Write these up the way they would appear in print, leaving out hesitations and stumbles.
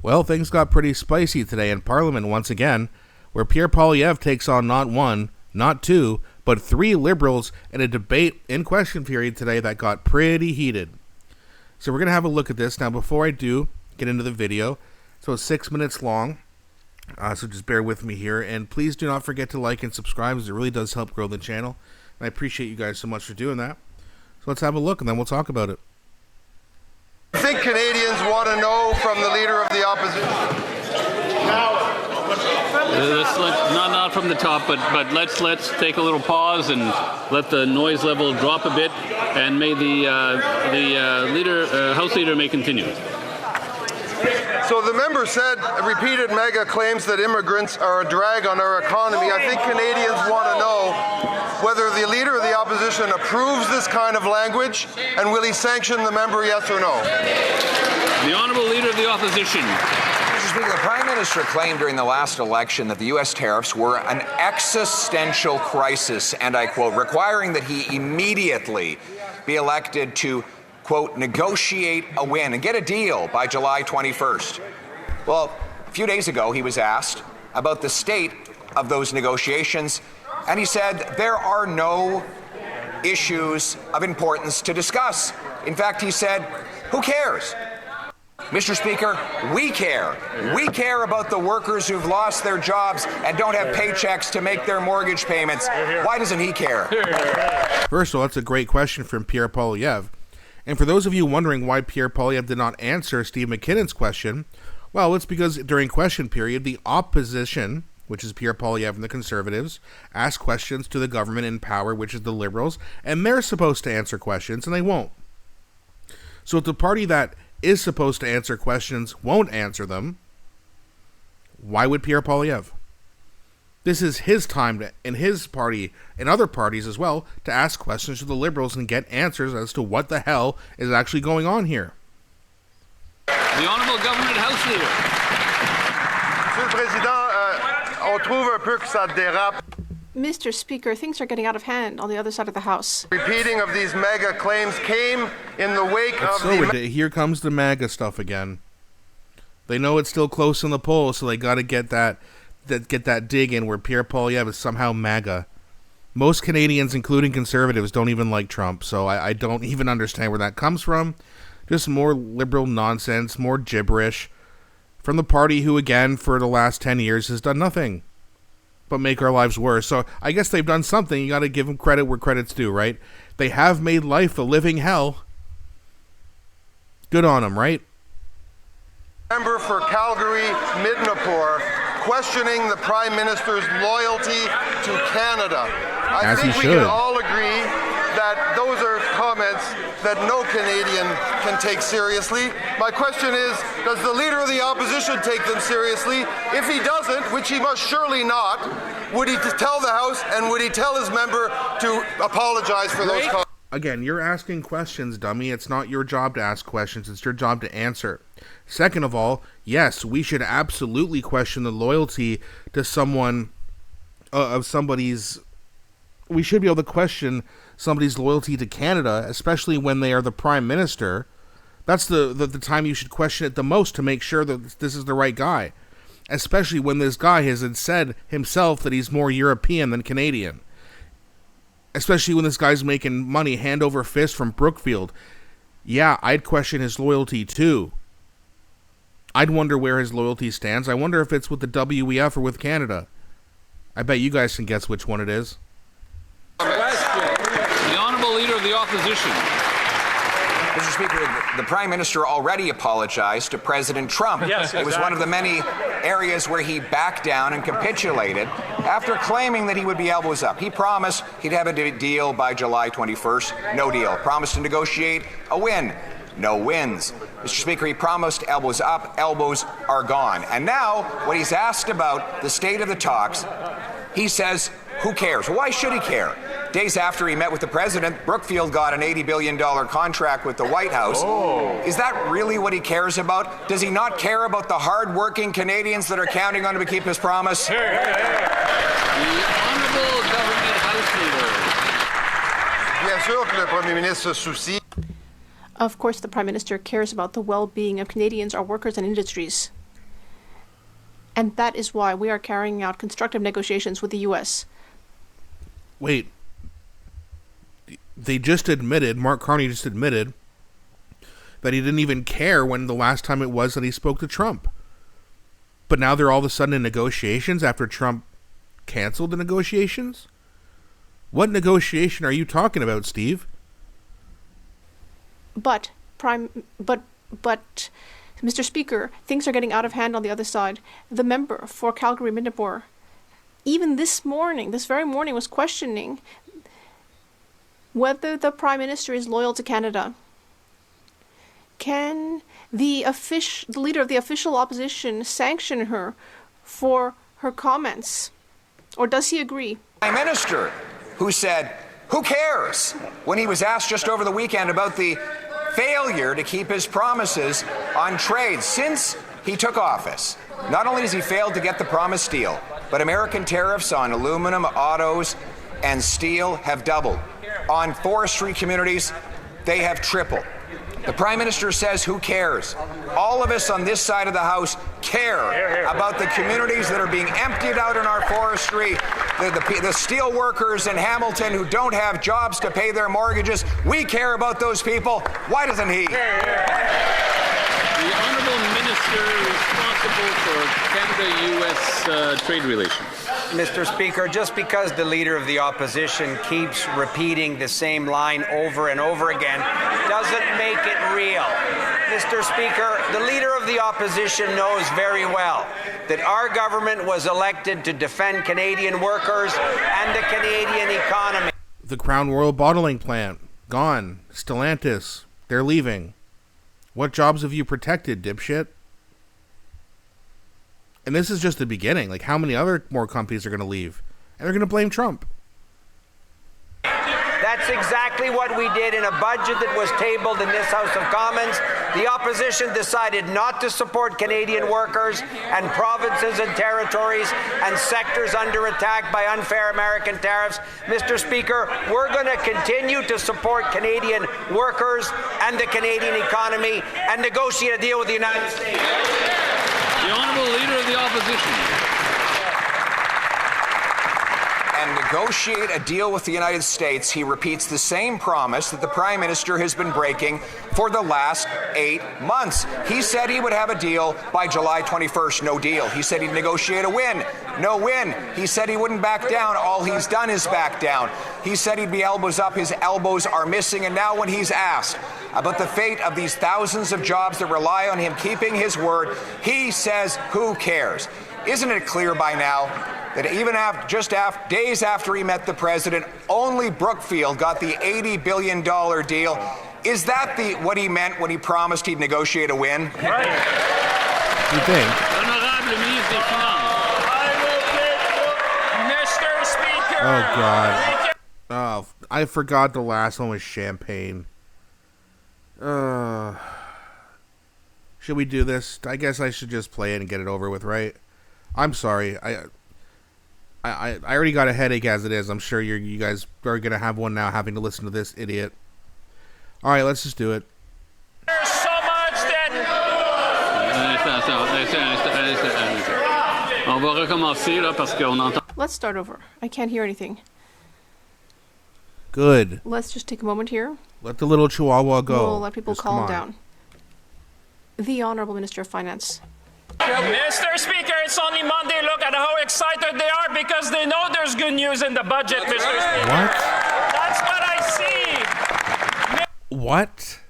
Well, things got pretty spicy today in Parliament once again, where Pierre Poilievre takes on not one, not two, but three Liberals in a debate in question period today that got pretty heated. So we're going to have a look at this. Now, before I do get into the video, so it's 6 minutes long, so just bear with me here, and please do not forget to like and subscribe, as it really does help grow the channel, and I appreciate you guys so much for doing that. So let's have a look, and then we'll talk about it. I think Canadians want to know from the Leader of the Opposition. Not from the top, but let's take a little pause and let the noise level drop a bit, and may the House Leader may continue. So the member said repeated mega claims that immigrants are a drag on our economy. I think Canadians want to know whether the Leader of the Opposition approves this kind of language, and will he sanction the member, yes or no? The Honourable Leader of the Opposition. Mr. Speaker, the Prime Minister claimed during the last election that the U.S. tariffs were an existential crisis, and I quote, requiring that he immediately be elected to, quote, negotiate a win and get a deal by July 21st. Well, a few days ago, he was asked about the state of those negotiations, and he said there are no issues of importance to discuss. In fact, he said, who cares? Mr. Speaker, we care. We care about the workers who've lost their jobs and don't have paychecks to make their mortgage payments. Why doesn't he care? First of all, that's a great question from Pierre Poilievre. And for those of you wondering why Pierre Poilievre did not answer Steve McKinnon's question, well, it's because during question period, the opposition, which is Pierre Poilievre and the Conservatives, ask questions to the government in power, which is the Liberals, and they're supposed to answer questions, and they won't. So if the party that is supposed to answer questions won't answer them, why would Pierre Poilievre? This is his time in his party and other parties as well to ask questions to the Liberals and get answers as to what the hell is actually going on here. The Honourable Government House Leader. Monsieur le Président, on trouve un peu que ça dérape. Mr. Speaker, things are getting out of hand on the other side of the House. Repeating of these mega claims came in the wake of here comes the MAGA stuff again. They know it's still close in the polls, so they got to get that dig in where Pierre Poilievre is somehow MAGA. Most Canadians, including Conservatives, don't even like Trump, so I don't even understand where that comes from. Just more liberal nonsense, more gibberish from the party who, again, for the last 10 years has done nothing but make our lives worse. So I guess they've done something. You got to give them credit where credit's due, right? They have made life a living hell. Good on them, right? Member for Calgary Midnapore questioning the Prime Minister's loyalty to Canada. I think we can all agree that those are comments that no Canadian can take seriously. My question is, does the Leader of the Opposition take them seriously? If he doesn't, which he must surely not, would he tell the House and would he tell his member to apologize for those comments? Again, you're asking questions, dummy. It's not your job to ask questions. It's your job to answer. Second of all, yes, we should absolutely question the loyalty to someone, we should be able to question somebody's loyalty to Canada, especially when they are the Prime Minister. That's the time you should question it the most to make sure that this is the right guy. Especially when this guy has said himself that he's more European than Canadian. Especially when this guy's making money hand over fist from Brookfield. Yeah, I'd question his loyalty too. I'd wonder where his loyalty stands. I wonder if it's with the WEF or with Canada. I bet you guys can guess which one it is. The Honourable Leader of the Opposition. Mr. Speaker, the Prime Minister already apologized to President Trump. Yes, it was one of the many areas where he backed down and capitulated after claiming that he would be elbows up. He promised he'd have a deal by July 21st. No deal. Promised to negotiate a win. No wins. Mr. Speaker, he promised elbows up. Elbows are gone. And now, when he's asked about the state of the talks, he says, who cares? Why should he care? Days after he met with the president, Brookfield got an $80 billion contract with the White House. Is that really what he cares about? Does he not care about the hard-working Canadians that are counting on him to keep his promise? The Honourable Government House Leader. Bien sûr que le Premier ministre se soucie. Of course, the Prime Minister cares about the well-being of Canadians, our workers and industries. And that is why we are carrying out constructive negotiations with the U.S. Wait. They just admitted, markcarney just admitted, that he didn't even care when the last time it was that he spoke to Trump. But now they're all of a sudden in negotiations after Trump canceled the negotiations? What negotiation are you talking about, Steve? But, Mr. Speaker, things are getting out of hand on the other side. The member for Calgary-Midnapore, even this very morning, was questioning whether the Prime Minister is loyal to Canada. Can the leader of the official opposition sanction her for her comments? Or does he agree? Prime Minister, who said, "Who cares?" when he was asked just over the weekend about the failure to keep his promises on trade since he took office. Not only has he failed to get the promised deal, but American tariffs on aluminum, autos, and steel have doubled. On forestry communities, they have tripled. The Prime Minister says, who cares? All of us on this side of the House care about the communities that are being emptied out in our forestry, the steel workers in Hamilton who don't have jobs to pay their mortgages. We care about those people. Why doesn't he? The Honourable Minister responsible for Canada-U.S. trade relations. Mr. Speaker, just because the Leader of the Opposition keeps repeating the same line over and over again doesn't make it real. Mr. Speaker, the Leader of the Opposition knows very well that our government was elected to defend Canadian workers and the Canadian economy. The Crown Royal bottling plant, gone. Stellantis, they're leaving. What jobs have you protected, dipshit? And this is just the beginning. Like, how many other more companies are going to leave? And they're going to blame Trump. That's exactly what we did in a budget that was tabled in this House of Commons. The opposition decided not to support Canadian workers and provinces and territories and sectors under attack by unfair American tariffs. Mr. Speaker, we're going to continue to support Canadian workers and the Canadian economy and negotiate a deal with the United States. The Honourable Leader of the Opposition. And negotiate a deal with the United States, he repeats the same promise that the Prime Minister has been breaking for the last 8 months. He said he would have a deal by July 21st, no deal. He said he'd negotiate a win, no win. He said he wouldn't back down, all he's done is back down. He said he'd be elbows up, his elbows are missing, and now when he's asked about the fate of these thousands of jobs that rely on him keeping his word, he says, who cares? Isn't it clear by now that even days after he met the president, only Brookfield got the $80 billion deal? Is that what he meant when he promised he'd negotiate a win? Right. You think? Honorable Ministre des Finances. Mr. Speaker. Oh, God. Oh, I forgot the last one was champagne. Should we do this? I guess I should just play it and get it over with, right? I'm sorry. I already got a headache as it is. I'm sure you guys are going to have one now having to listen to this idiot. All right, let's just do it. There's so much that... Let's start over. I can't hear anything. Good. Let's just take a moment here. Let the little chihuahua go. We'll let people calm down. The Honourable Minister of Finance. Mr. Speaker, it's only Monday. Look at how excited they are because they know there's good news in the budget, Mr. Speaker. What? That's what I see. What?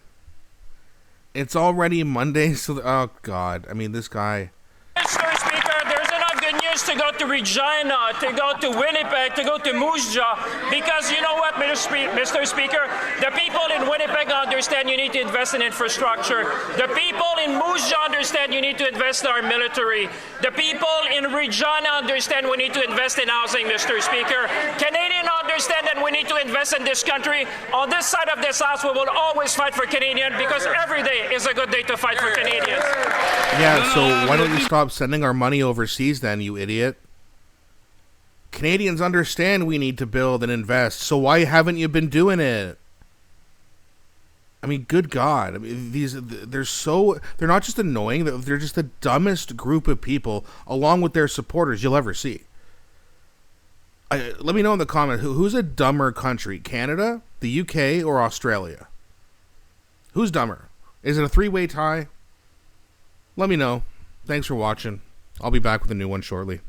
It's already Monday, so... Oh, God. I mean, this guy... Mr. Speaker, there's enough good news to go to Regina, to go to Winnipeg, to go to Moose Jaw, because you know what, Mr. Speaker? The people in Winnipeg understand you need to invest in infrastructure. The people in Moose Jaw understand you need to invest in our military. The people in Regina understand we need to invest in housing, Mr. Speaker. Canadians understand that we need to invest in this country. On this side of this house, we will always fight for Canadians because every day is a good day to fight for Canadians. Yeah, so why don't you stop sending our money overseas then, you idiot? Canadians understand we need to build and invest, so why haven't you been doing it? I mean, good God. I mean, they're not just annoying, they're just the dumbest group of people, along with their supporters, you'll ever see. Let me know in the comment, who's a dumber country? Canada, the UK, or Australia? Who's dumber? Is it a three-way tie? Let me know. Thanks for watching. I'll be back with a new one shortly.